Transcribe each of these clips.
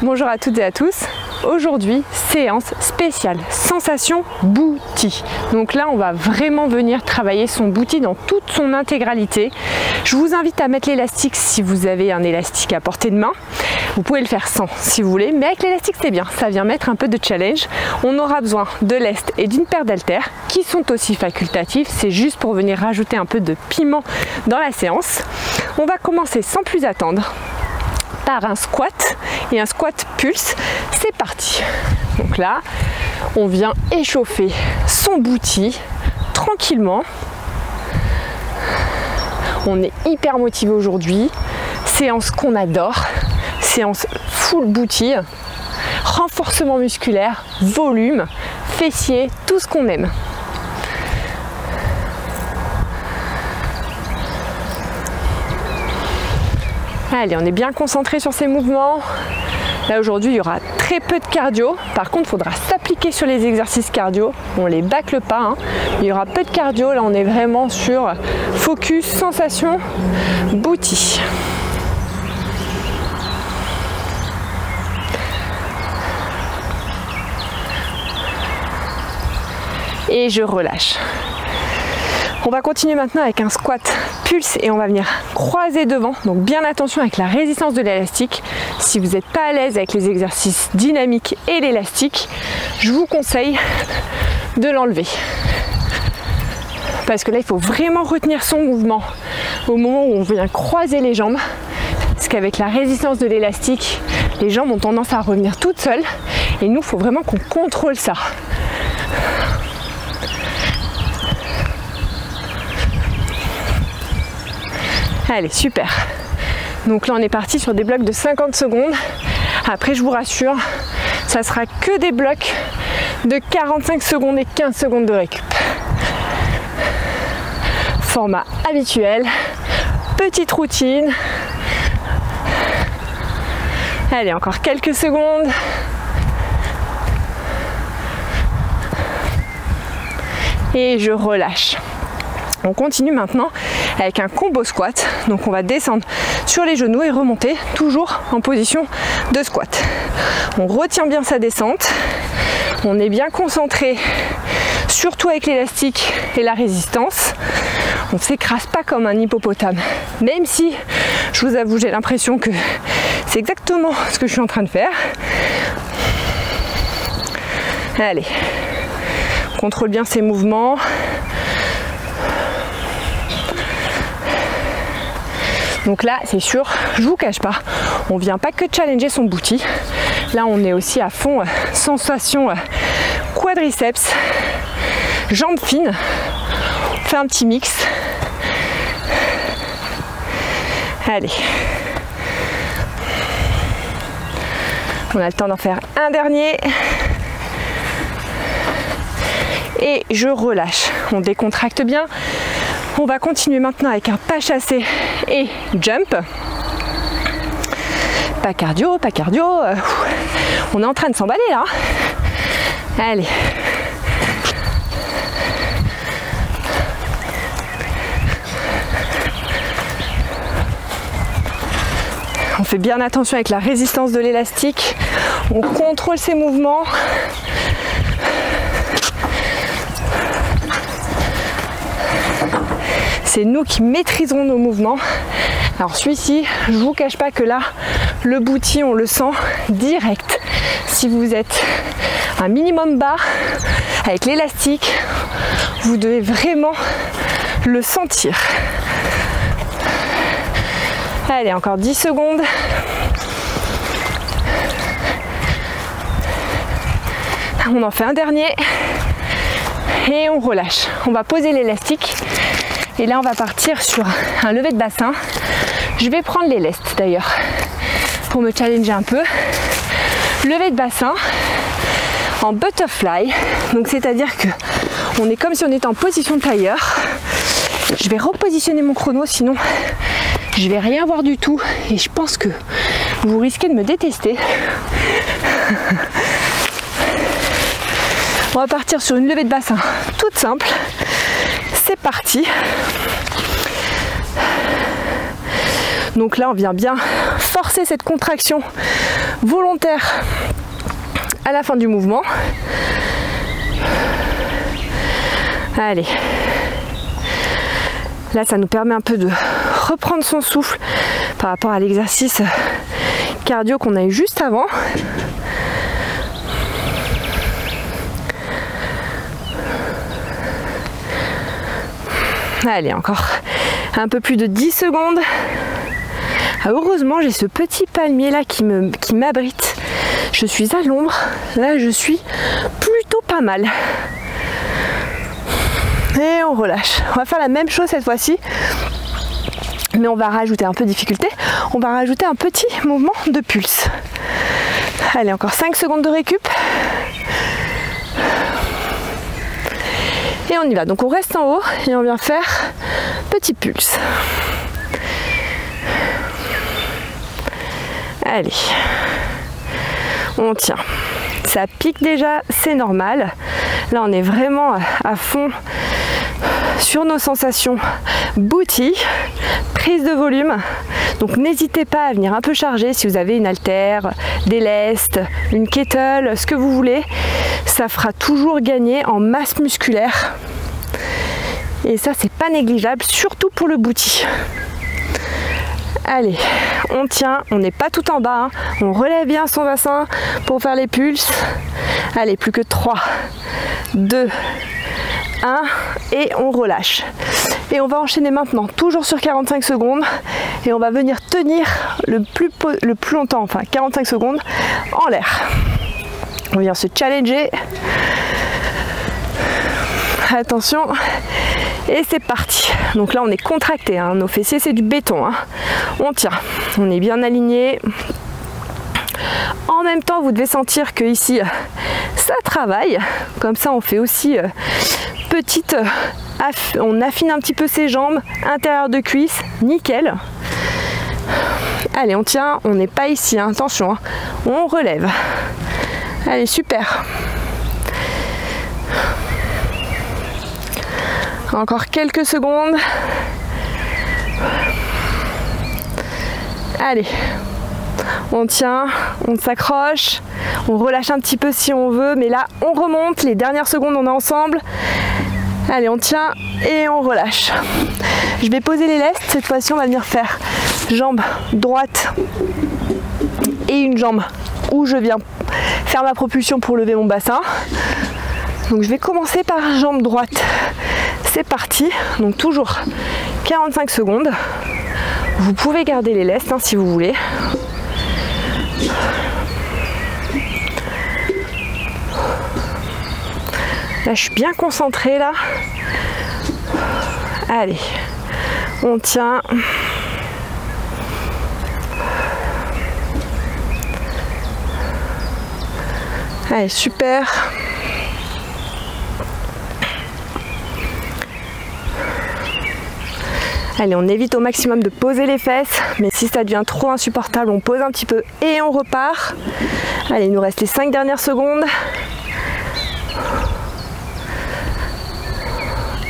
Bonjour à toutes et à tous. Aujourd'hui, séance spéciale sensation booty. Donc là, on va vraiment venir travailler son booty dans toute son intégralité. Je vous invite à mettre l'élastique si vous avez un élastique à portée de main. Vous pouvez le faire sans si vous voulez, mais avec l'élastique c'est bien, ça vient mettre un peu de challenge. On aura besoin de lest et d'une paire d'haltères qui sont aussi facultatifs. C'est juste pour venir rajouter un peu de piment dans la séance. On va commencer sans plus attendre par un squat et un squat pulse. C'est parti. Donc là, on vient échauffer son booty tranquillement. On est hyper motivé aujourd'hui. Séance qu'on adore. Séance full booty. Renforcement musculaire, volume, fessier, tout ce qu'on aime. Allez, on est bien concentré sur ces mouvements. Là aujourd'hui, il y aura très peu de cardio. Par contre, il faudra s'appliquer sur les exercices cardio. On les bâcle pas, hein. Il y aura peu de cardio. Là, on est vraiment sur focus, sensation, booty. Et je relâche. On va continuer maintenant avec un squat pulse et on va venir croiser devant. Donc bien attention avec la résistance de l'élastique. Si vous n'êtes pas à l'aise avec les exercices dynamiques et l'élastique, je vous conseille de l'enlever. Parce que là, il faut vraiment retenir son mouvement au moment où on vient croiser les jambes. Parce qu'avec la résistance de l'élastique, les jambes ont tendance à revenir toutes seules. Et nous, il faut vraiment qu'on contrôle ça. Allez, super. Donc là, on est parti sur des blocs de 50 secondes. Après, je vous rassure, ça sera que des blocs de 45 secondes et 15 secondes de récup. Format habituel, petite routine. Allez, encore quelques secondes. Et je relâche. On continue maintenant avec un combo squat. Donc on va descendre sur les genoux et remonter toujours en position de squat. On retient bien sa descente. On est bien concentré, surtout avec l'élastique et la résistance. On ne s'écrase pas comme un hippopotame. Même si, je vous avoue, j'ai l'impression que c'est exactement ce que je suis en train de faire. Allez, on contrôle bien ses mouvements. Donc là, c'est sûr, je vous cache pas, on vient pas que challenger son booty. Là, on est aussi à fond sensation quadriceps, jambes fines. On fait un petit mix. Allez. On a le temps d'en faire un dernier. Et je relâche. On décontracte bien. On va continuer maintenant avec un pas chassé et jump. Pas cardio, pas cardio. On est en train de s'emballer là. Allez. On fait bien attention avec la résistance de l'élastique. On contrôle ses mouvements. C'est nous qui maîtriserons nos mouvements. Alors celui-ci, je vous cache pas que là, le booty, on le sent direct. Si vous êtes un minimum bas avec l'élastique, vous devez vraiment le sentir. Allez, encore 10 secondes. On en fait un dernier. Et on relâche. On va poser l'élastique. Et là, on va partir sur un lever de bassin. Je vais prendre les lestes d'ailleurs pour me challenger un peu. Lever de bassin en butterfly. Donc, c'est-à-dire que on est comme si on était en position de tailleur. Je vais repositionner mon chrono, sinon je vais rien voir du tout. Et je pense que vous risquez de me détester. On va partir sur une levée de bassin toute simple. C'est parti. Donc là, on vient bien forcer cette contraction volontaire à la fin du mouvement. Allez. Là, ça nous permet un peu de reprendre son souffle par rapport à l'exercice cardio qu'on a eu juste avant. Allez, encore un peu plus de 10 secondes. Ah, heureusement, j'ai ce petit palmier là qui m'abrite. Je suis à l'ombre. Là, je suis plutôt pas mal. Et on relâche. On va faire la même chose cette fois-ci. Mais on va rajouter un peu de difficulté. On va rajouter un petit mouvement de pulse. Allez, encore 5 secondes de récup. Et on y va. Donc on reste en haut et on vient faire petit pulse. Allez. On tient. Ça pique déjà, c'est normal. Là, on est vraiment à fond sur nos sensations booty, prise de volume. Donc n'hésitez pas à venir un peu charger si vous avez une haltère, des lestes, une kettle, ce que vous voulez. Ça fera toujours gagner en masse musculaire. Et ça, c'est pas négligeable, surtout pour le booty. Allez, on tient, on n'est pas tout en bas, hein. On relève bien son bassin pour faire les pulses. Allez, plus que 3, 2, 1 et on relâche. Et on va enchaîner maintenant, toujours sur 45 secondes et on va venir tenir le plus longtemps, enfin 45 secondes en l'air. On vient se challenger. Attention. Et c'est parti. Donc là on est contracté, hein. Nos fessiers c'est du béton, hein. On tient, on est bien aligné. En même temps vous devez sentir que ici ça travaille. Comme ça on fait aussi on affine un petit peu ses jambes, intérieur de cuisse, nickel. Allez on tient, on n'est pas ici, hein. Attention, hein. On relève. Allez super. Encore quelques secondes. Allez, on tient, on s'accroche, on relâche un petit peu si on veut, mais là on remonte, les dernières secondes on est ensemble. Allez, on tient et on relâche. Je vais poser les lestes, cette fois-ci on va venir faire jambe droite et une jambe où je viens faire ma propulsion pour lever mon bassin. Donc je vais commencer par jambe droite. C'est parti, donc toujours 45 secondes. Vous pouvez garder les lestes, hein, si vous voulez. Là, je suis bien concentrée là. Allez, on tient. Allez, super. Allez, on évite au maximum de poser les fesses, mais si ça devient trop insupportable, on pose un petit peu et on repart. Allez, il nous reste les 5 dernières secondes.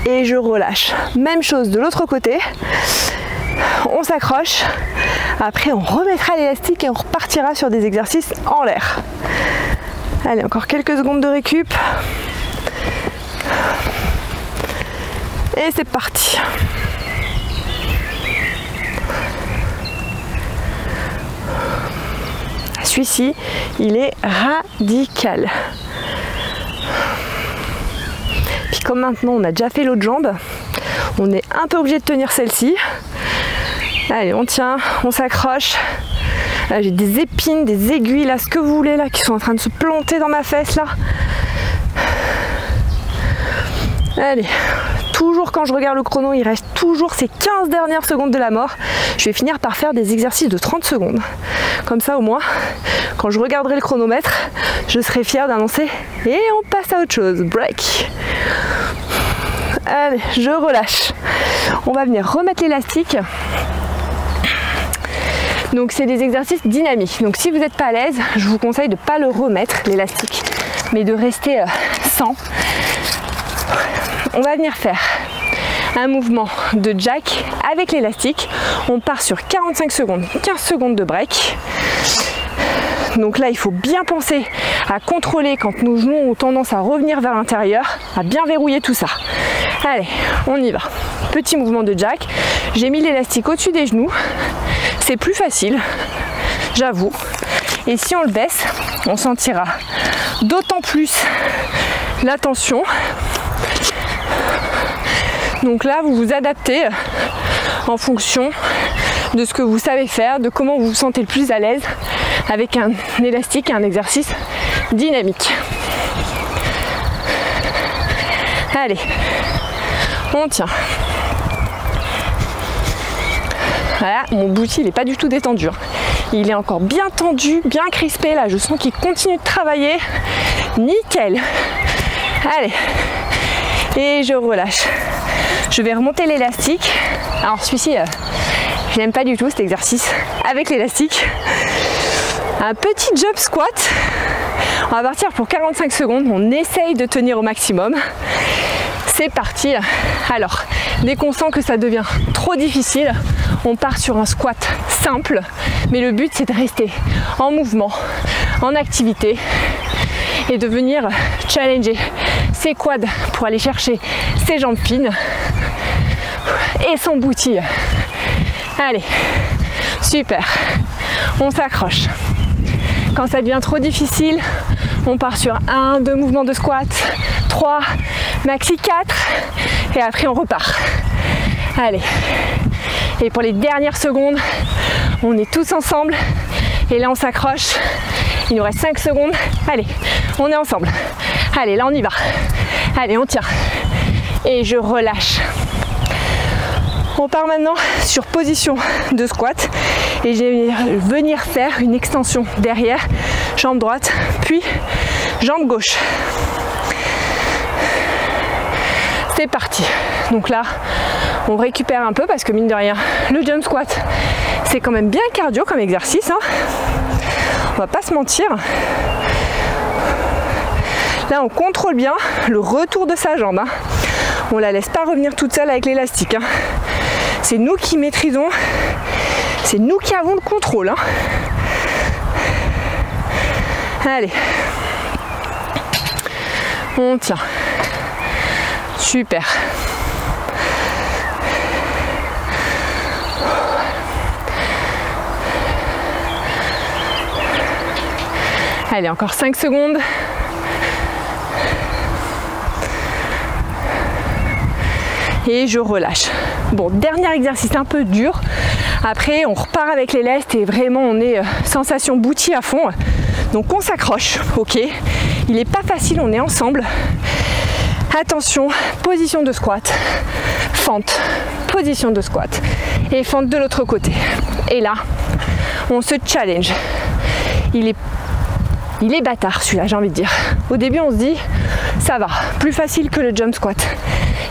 Et je relâche. Même chose de l'autre côté. On s'accroche. Après, on remettra l'élastique et on repartira sur des exercices en l'air. Allez, encore quelques secondes de récup. Et c'est parti. Celui-ci, il est radical. Puis comme maintenant on a déjà fait l'autre jambe, on est un peu obligé de tenir celle-ci. Allez, on tient, on s'accroche. J'ai des épines, des aiguilles, là, ce que vous voulez, là, qui sont en train de se planter dans ma fesse, là. Allez, toujours quand je regarde le chrono, il reste toujours ces 15 dernières secondes de la mort. Je vais finir par faire des exercices de 30 secondes. Comme ça, au moins, quand je regarderai le chronomètre, je serai fière d'annoncer et on passe à autre chose. Break. Allez, je relâche. On va venir remettre l'élastique. Donc c'est des exercices dynamiques. Donc si vous n'êtes pas à l'aise, je vous conseille de ne pas le remettre, l'élastique, mais de rester sans. On va venir faire un mouvement de jack avec l'élastique. On part sur 45 secondes, 15 secondes de break. Donc là, il faut bien penser à contrôler quand nos genoux ont tendance à revenir vers l'intérieur, à bien verrouiller tout ça. Allez, on y va. Petit mouvement de jack. J'ai mis l'élastique au-dessus des genoux. C'est plus facile, j'avoue. Et si on le baisse, on sentira d'autant plus la tension. Donc là, vous vous adaptez en fonction de ce que vous savez faire, de comment vous vous sentez le plus à l'aise avec un élastique et un exercice dynamique. Allez, on tient. Voilà, mon booty il n'est pas du tout détendu. Il est encore bien tendu, bien crispé. Là, je sens qu'il continue de travailler. Nickel. Allez. Et je relâche. Je vais remonter l'élastique. Alors celui-ci, je n'aime pas du tout cet exercice avec l'élastique. Un petit jump squat. On va partir pour 45 secondes. On essaye de tenir au maximum. C'est parti. Alors, dès qu'on sent que ça devient trop difficile, on part sur un squat simple. Mais le but, c'est de rester en mouvement, en activité et de venir challenger ses quads pour aller chercher ses jambes fines et son booty. Allez, super. On s'accroche. Quand ça devient trop difficile, on part sur 1, 2 mouvements de squat, 3, maxi 4 et après on repart. Allez. Et pour les dernières secondes, on est tous ensemble et là on s'accroche. Il nous reste 5 secondes. Allez, on est ensemble. Allez, là on y va. Allez, on tient. Et je relâche. On part maintenant sur position de squat et je vais venir faire une extension derrière, jambe droite, puis jambe gauche. C'est parti. Donc là, on récupère un peu parce que mine de rien, le jump squat, c'est quand même bien cardio comme exercice. Hein. On va pas se mentir. Là, on contrôle bien le retour de sa jambe. Hein. On la laisse pas revenir toute seule avec l'élastique. Hein. C'est nous qui maîtrisons, c'est nous qui avons le contrôle. Hein. Allez, on tient. Super. Allez, encore 5 secondes. Et je relâche. Bon, dernier exercice un peu dur. Après, on repart avec les lestes et vraiment, on est sensation booty à fond. Donc, on s'accroche. Ok. Il n'est pas facile, on est ensemble. Attention, position de squat, fente, position de squat et fente de l'autre côté. Et là, on se challenge. Il est bâtard celui-là, j'ai envie de dire. Au début, on se dit, ça va, plus facile que le jump squat.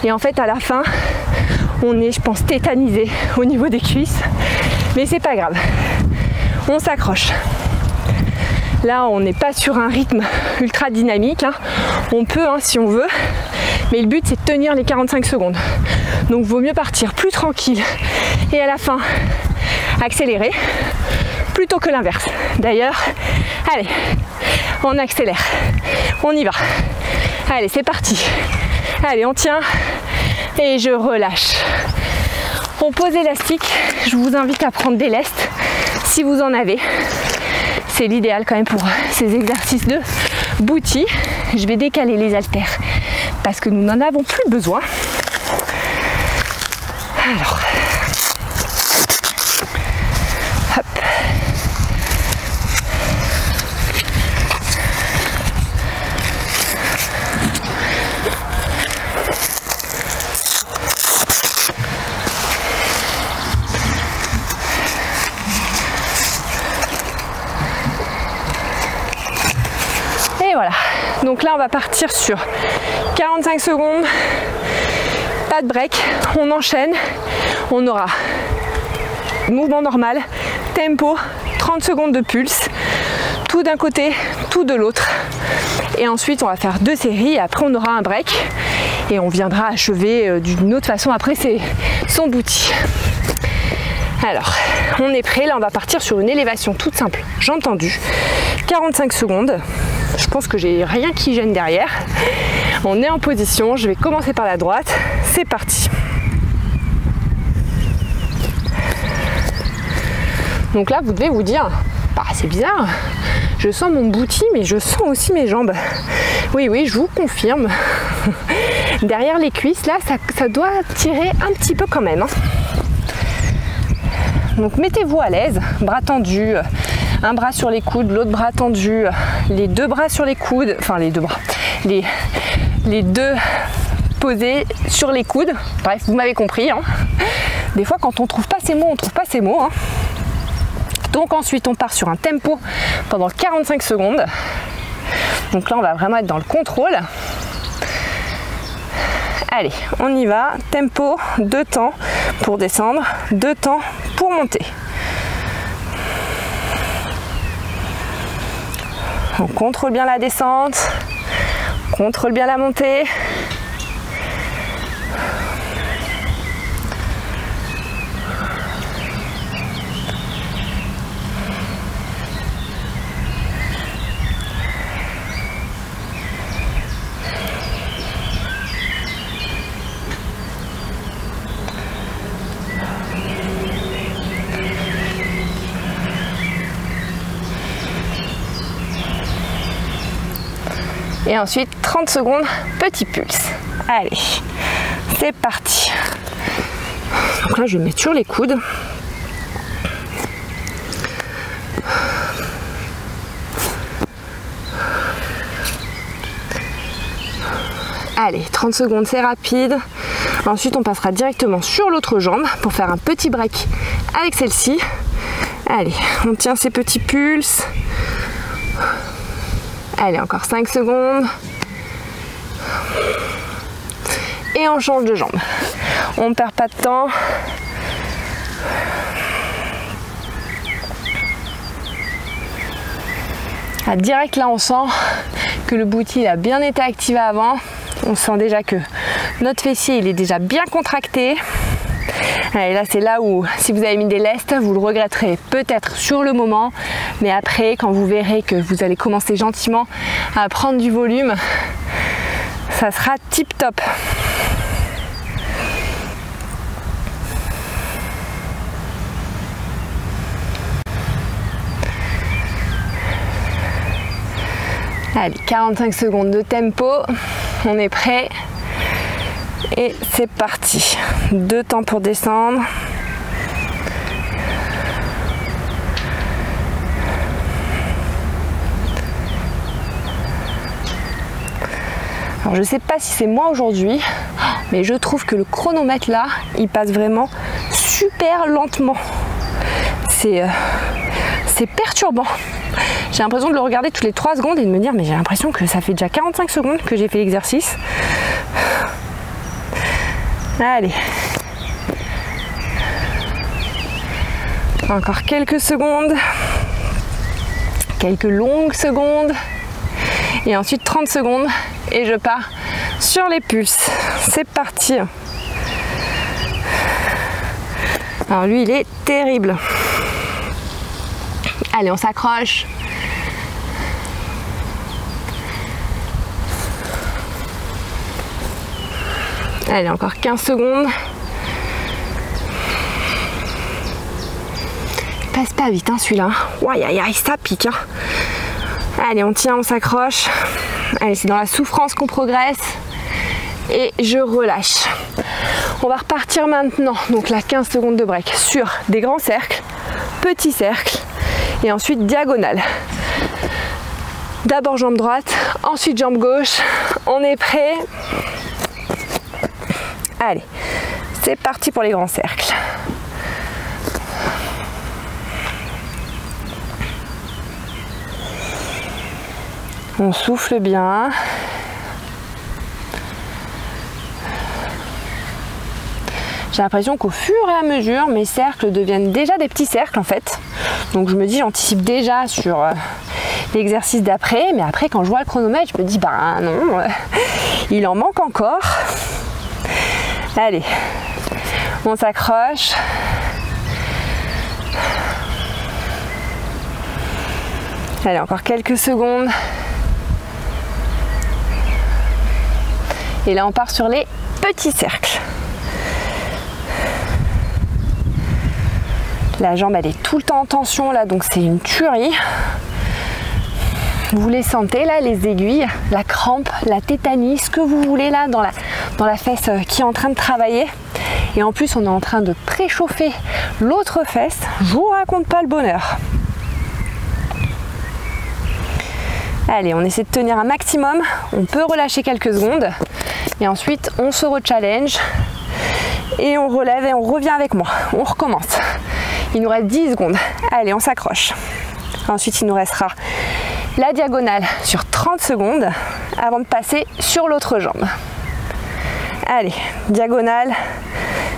Et en fait, à la fin, on est, je pense, tétanisé au niveau des cuisses. Mais c'est pas grave. On s'accroche. Là, on n'est pas sur un rythme ultra dynamique. Hein. On peut, hein, si on veut. Mais le but, c'est de tenir les 45 secondes. Donc, vaut mieux partir plus tranquille. Et à la fin, accélérer. Plutôt que l'inverse. D'ailleurs, allez, on accélère. On y va. Allez, c'est parti. Allez, on tient. Et je relâche. On pose l'élastique. Je vous invite à prendre des lestes si vous en avez. C'est l'idéal quand même pour ces exercices de booty. Je vais décaler les haltères parce que nous n'en avons plus besoin. Alors, hop. Et voilà, donc là on va partir sur 45 secondes, pas de break, on enchaîne, on aura mouvement normal, tempo, 30 secondes de pulse, tout d'un côté, tout de l'autre. Et ensuite on va faire 2 séries et après on aura un break. et on viendra achever d'une autre façon après son booty. Alors, on est prêt, là on va partir sur une élévation toute simple, jambes tendues, 45 secondes, je pense que j'ai rien qui gêne derrière. On est en position, je vais commencer par la droite, c'est parti. Donc là vous devez vous dire, bah, c'est bizarre, je sens mon booty mais je sens aussi mes jambes. Oui, je vous confirme, derrière les cuisses là ça doit tirer un petit peu quand même, hein. Donc mettez-vous à l'aise, bras tendus, un bras sur les coudes, l'autre bras tendu, les deux bras sur les coudes, enfin les deux bras, les deux posés sur les coudes. Bref, vous m'avez compris, hein. Des fois quand on trouve pas ces mots, on trouve pas ces mots, hein. Donc ensuite on part sur un tempo pendant 45 secondes. Donc là on va vraiment être dans le contrôle. Allez, on y va, tempo, 2 temps pour descendre, 2 temps pour monter. On contrôle bien la descente, on contrôle bien la montée. Et ensuite 30 secondes, petit pulse. Allez, c'est parti. Donc là je vais mettre sur les coudes. Allez, 30 secondes, c'est rapide. Ensuite on passera directement sur l'autre jambe pour faire un petit break avec celle-ci. Allez, on tient ces petits pulses. Allez, encore 5 secondes. Et on change de jambe. On ne perd pas de temps. Ah, direct là on sent que le booty a bien été activé avant. On sent déjà que notre fessier il est déjà bien contracté. Et là c'est là où si vous avez mis des lestes vous le regretterez peut-être sur le moment, mais après quand vous verrez que vous allez commencer gentiment à prendre du volume, ça sera tip top. Allez, 45 secondes de tempo, on est prêt. Et c'est parti. 2 temps pour descendre. Alors je sais pas si c'est moi aujourd'hui, mais je trouve que le chronomètre là, il passe vraiment super lentement. C'est perturbant. J'ai l'impression de le regarder toutes les 3 secondes et de me dire mais j'ai l'impression que ça fait déjà 45 secondes que j'ai fait l'exercice. Allez. Encore quelques secondes. Quelques longues secondes. Et ensuite 30 secondes. Et je pars sur les pulses. C'est parti. Alors lui, il est terrible. Allez, on s'accroche. Allez, encore 15 secondes. Il passe pas vite, hein, celui-là. Aïe, aïe, aïe, ça pique. Hein. Allez, on tient, on s'accroche. Allez, c'est dans la souffrance qu'on progresse. Et je relâche. On va repartir maintenant. Donc là, 15 secondes de break sur des grands cercles, petits cercles et ensuite diagonale. D'abord jambe droite, ensuite jambe gauche. On est prêt. Allez, c'est parti pour les grands cercles. On souffle bien. J'ai l'impression qu'au fur et à mesure, mes cercles deviennent déjà des petits cercles en fait. Donc je me dis, j'anticipe déjà sur l'exercice d'après. Mais après, quand je vois le chronomètre, je me dis, bah non, il en manque encore. Allez, on s'accroche. Allez, encore quelques secondes. Et là, on part sur les petits cercles. La jambe, elle est tout le temps en tension là, donc c'est une tuerie. Vous les sentez là, les aiguilles, la crampe, la tétanie, ce que vous voulez là dans la fesse qui est en train de travailler. Et en plus, on est en train de préchauffer l'autre fesse. Je vous raconte pas le bonheur. Allez, on essaie de tenir un maximum. On peut relâcher quelques secondes. Et ensuite, on se re-challenge. Et on relève et on revient avec moi. On recommence. Il nous reste 10 secondes. Allez, on s'accroche. Ensuite, il nous restera la diagonale sur 30 secondes avant de passer sur l'autre jambe. Allez, diagonale,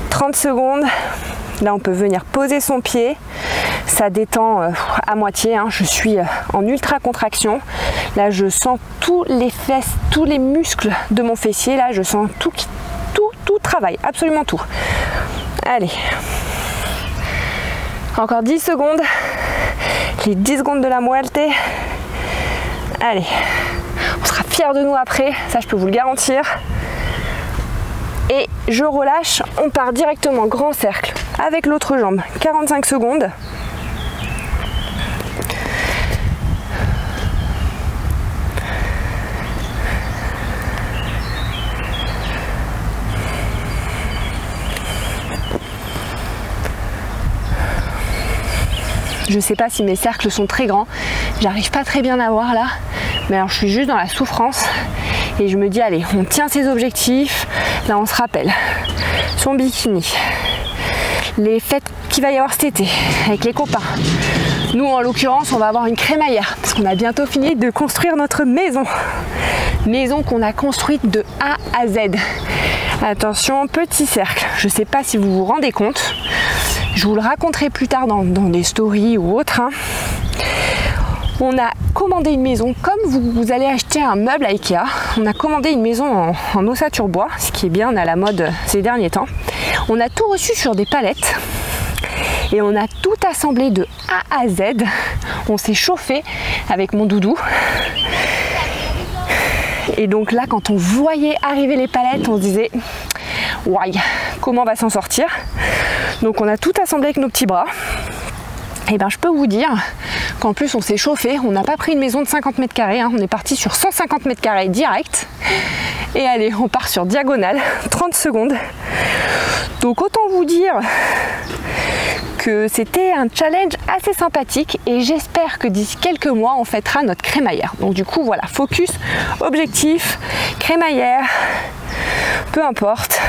30 secondes. Là, on peut venir poser son pied. Ça détend à moitié. Hein. Je suis en ultra contraction. Là, je sens tous les fesses, tous les muscles de mon fessier. Là, je sens tout travaille, absolument tout. Allez. Encore 10 secondes. Les 10 secondes de la moelle. Allez. On sera fiers de nous après. Ça, je peux vous le garantir. Et je relâche. On part directement grand cercle avec l'autre jambe. 45 secondes. Je ne sais pas si mes cercles sont très grands, j'arrive pas très bien à voir là, mais alors je suis juste dans la souffrance et je me dis allez, on tient ses objectifs. Là on se rappelle son bikini, les fêtes qu'il va y avoir cet été avec les copains. Nous en l'occurrence on va avoir une crémaillère parce qu'on a bientôt fini de construire notre maison qu'on a construite de A à Z. Attention, petit cercle, je ne sais pas si vous vous rendez compte. Je vous le raconterai plus tard dans des stories ou autres. Hein. On a commandé une maison comme vous allez acheter un meuble à Ikea. On a commandé une maison en ossature bois, ce qui est bien, on a la mode ces derniers temps. On a tout reçu sur des palettes et on a tout assemblé de A à Z. On s'est chauffé avec mon doudou. Et donc là, quand on voyait arriver les palettes, on se disait Ouaille, comment on va s'en sortir? Donc on a tout assemblé avec nos petits bras. Et ben je peux vous dire qu'en plus on s'est chauffé, on n'a pas pris une maison de 50 mètres carrés, hein. On est parti sur 150 mètres carrés direct. Et allez, on part sur diagonale, 30 secondes. Donc autant vous dire que c'était un challenge assez sympathique et j'espère que d'ici quelques mois on fêtera notre crémaillère. Donc du coup voilà, focus, objectif, crémaillère, peu importe.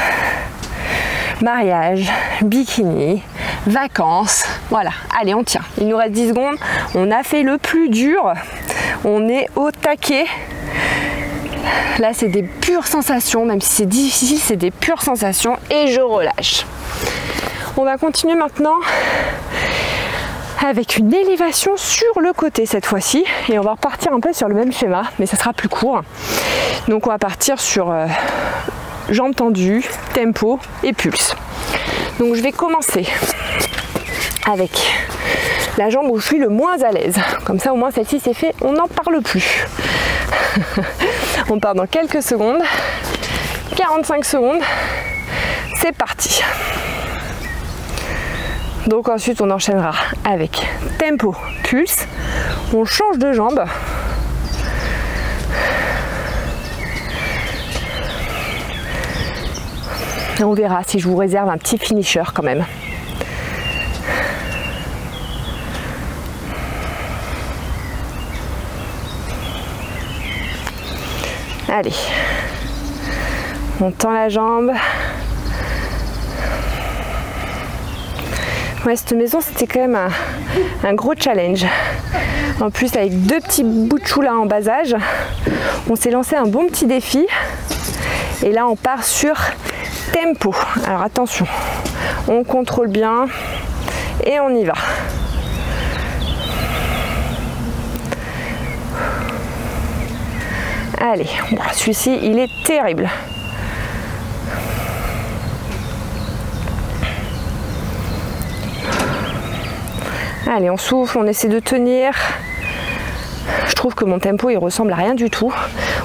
Mariage, bikini, vacances, voilà, allez on tient, il nous reste 10 secondes, on a fait le plus dur, on est au taquet, là c'est des pures sensations, même si c'est difficile, c'est des pures sensations et je relâche. On va continuer maintenant avec une élévation sur le côté cette fois-ci et on va repartir un peu sur le même schéma, mais ça sera plus court. Donc on va partir sur jambes tendues, tempo et pulse. Donc je vais commencer avec la jambe où je suis le moins à l'aise. Comme ça au moins celle-ci c'est fait, on n'en parle plus. On part dans quelques secondes. 45 secondes. C'est parti. Donc ensuite on enchaînera avec tempo, pulse. On change de jambe. Et on verra si je vous réserve un petit finisher quand même. Allez, on tend la jambe. Ouais, cette maison c'était quand même un gros challenge. En plus avec deux petits bouts de chou là en bas âge, on s'est lancé un bon petit défi. Et là on part sur tempo. Alors attention, on contrôle bien et on y va. Allez, celui-ci, il est terrible. Allez, on souffle, on essaie de tenir. Je trouve que mon tempo, il ressemble à rien du tout.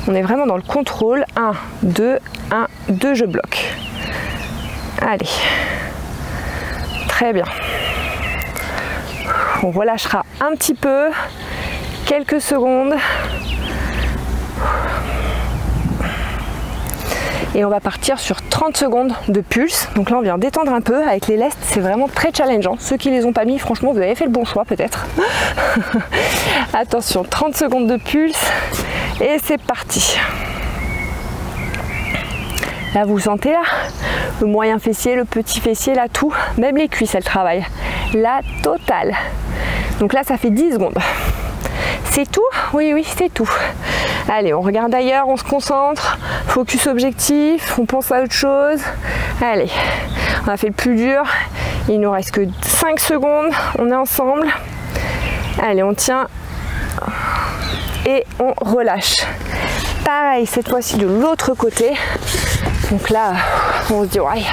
On est vraiment dans le contrôle. 1, 2, 1, 2, je bloque. Allez. Très bien. On relâchera un petit peu. Quelques secondes. Et on va partir sur 30 secondes de pulse. Donc là, on vient détendre un peu avec les lestes. C'est vraiment très challengeant. Ceux qui les ont pas mis, franchement, vous avez fait le bon choix peut-être. Attention, 30 secondes de pulse. Et c'est parti. Là, vous sentez là le moyen fessier, le petit fessier, là, tout. Même les cuisses, elles travaillent. La totale. Donc là, ça fait 10 secondes. C'est tout? Oui, oui, c'est tout. Allez, on regarde ailleurs, on se concentre. Focus objectif, on pense à autre chose. Allez, on a fait le plus dur. Il nous reste que 5 secondes. On est ensemble. Allez, on tient. Et on relâche. Pareil, cette fois-ci de l'autre côté. Donc là, on se dit, ouais,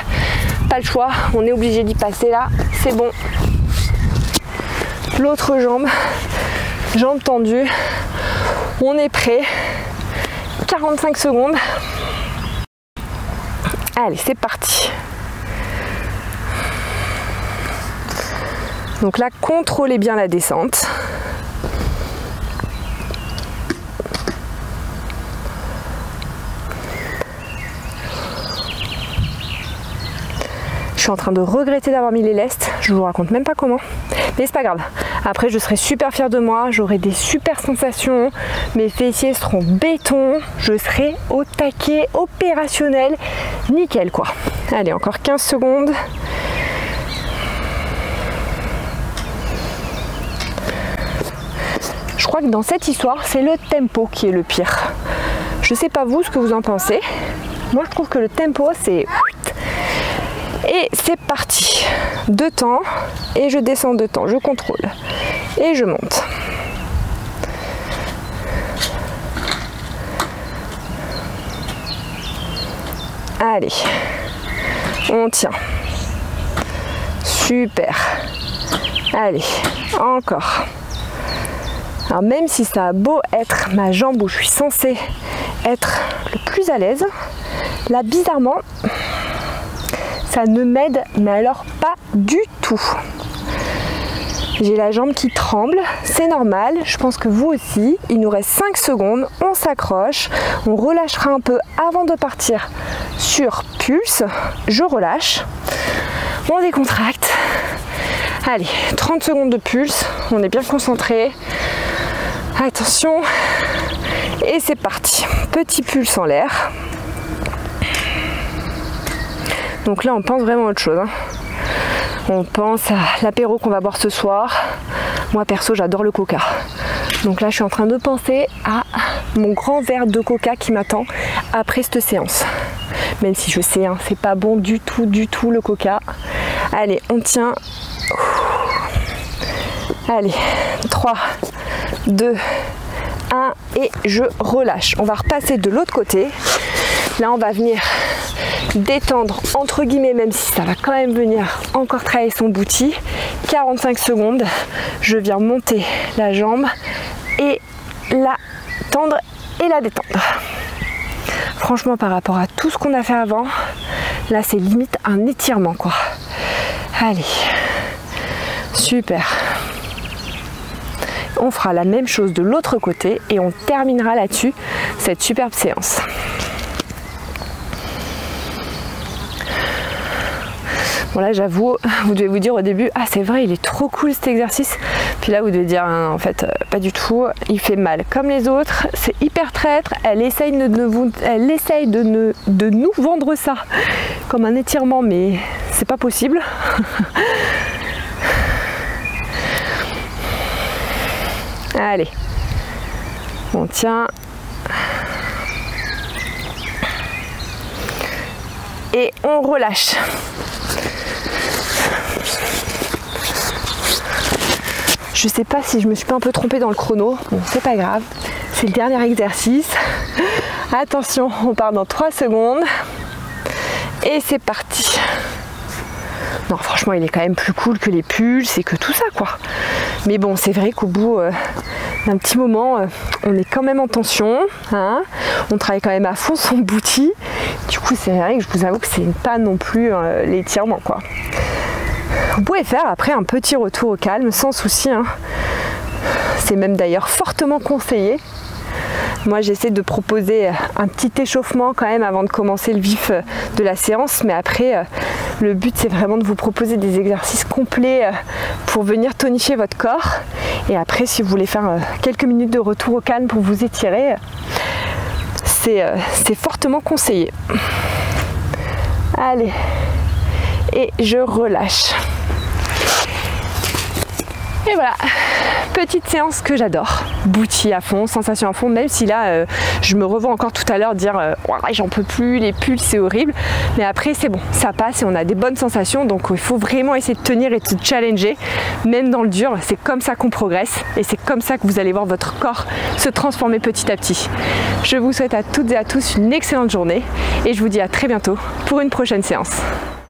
pas le choix. On est obligé d'y passer là. C'est bon. L'autre jambe. Jambes tendues, on est prêt, 45 secondes, allez c'est parti. Donc là, contrôlez bien la descente. Je suis en train de regretter d'avoir mis les lestes, je vous raconte même pas comment, mais c'est pas grave. Après, je serai super fière de moi, j'aurai des super sensations, mes fessiers seront béton, je serai au taquet, opérationnel, nickel quoi. Allez, encore 15 secondes. Je crois que dans cette histoire, c'est le tempo qui est le pire. Je sais pas vous ce que vous en pensez. Moi, je trouve que le tempo, c'est... Et c'est parti. 2 temps et je descends 2 temps, je contrôle et je monte. Allez, on tient. Super. Allez, encore. Alors même si ça a beau être ma jambe où je suis censée être le plus à l'aise, là bizarrement, ça ne m'aide, mais alors pas du tout. J'ai la jambe qui tremble, c'est normal, je pense que vous aussi. Il nous reste 5 secondes, on s'accroche, on relâchera un peu avant de partir sur pulse. Je relâche, on décontracte. Allez, 30 secondes de pulse, on est bien concentré. Attention, et c'est parti. Petit pulse en l'air. Donc là, on pense vraiment à autre chose. On pense à l'apéro qu'on va boire ce soir. Moi, perso, j'adore le coca. Donc là, je suis en train de penser à mon grand verre de coca qui m'attend après cette séance. Même si je sais, hein, c'est pas bon du tout le coca. Allez, on tient. Allez, 3, 2, 1 et je relâche. On va repasser de l'autre côté. Là, on va venir détendre entre guillemets, même si ça va quand même venir encore travailler son booty. 45 secondes, je viens monter la jambe et la tendre et la détendre. Franchement, par rapport à tout ce qu'on a fait avant, là c'est limite un étirement quoi. Allez, super. On fera la même chose de l'autre côté et on terminera là-dessus cette superbe séance. Bon là j'avoue, vous devez vous dire au début, ah c'est vrai il est trop cool cet exercice. Puis là vous devez dire, en fait pas du tout, il fait mal comme les autres, c'est hyper traître, elle essaye de nous vendre ça comme un étirement mais c'est pas possible. Allez, on tient. Et on relâche. Je sais pas si je me suis pas un peu trompée dans le chrono. Bon, c'est pas grave. C'est le dernier exercice. Attention, on part dans 3 secondes. Et c'est parti. Non, franchement, il est quand même plus cool que les pulses et que tout ça, quoi. Mais bon, c'est vrai qu'au bout d'un petit moment, on est quand même en tension. Hein, on travaille quand même à fond son booty. Du coup, c'est vrai que je vous avoue que c'est pas non plus l'étirement, quoi. Vous pouvez faire après un petit retour au calme sans souci. Hein. C'est même d'ailleurs fortement conseillé. Moi, j'essaie de proposer un petit échauffement quand même avant de commencer le vif de la séance. Mais après, le but, c'est vraiment de vous proposer des exercices complets pour venir tonifier votre corps. Et après, si vous voulez faire quelques minutes de retour au calme pour vous étirer, c'est fortement conseillé. Allez, et je relâche. Et voilà, petite séance que j'adore. Booty à fond, sensation à fond, même si là, je me revois encore tout à l'heure dire j'en peux plus, les pulls c'est horrible. Mais après c'est bon, ça passe et on a des bonnes sensations. Donc il faut vraiment essayer de tenir et de se challenger, même dans le dur. C'est comme ça qu'on progresse et c'est comme ça que vous allez voir votre corps se transformer petit à petit. Je vous souhaite à toutes et à tous une excellente journée et je vous dis à très bientôt pour une prochaine séance.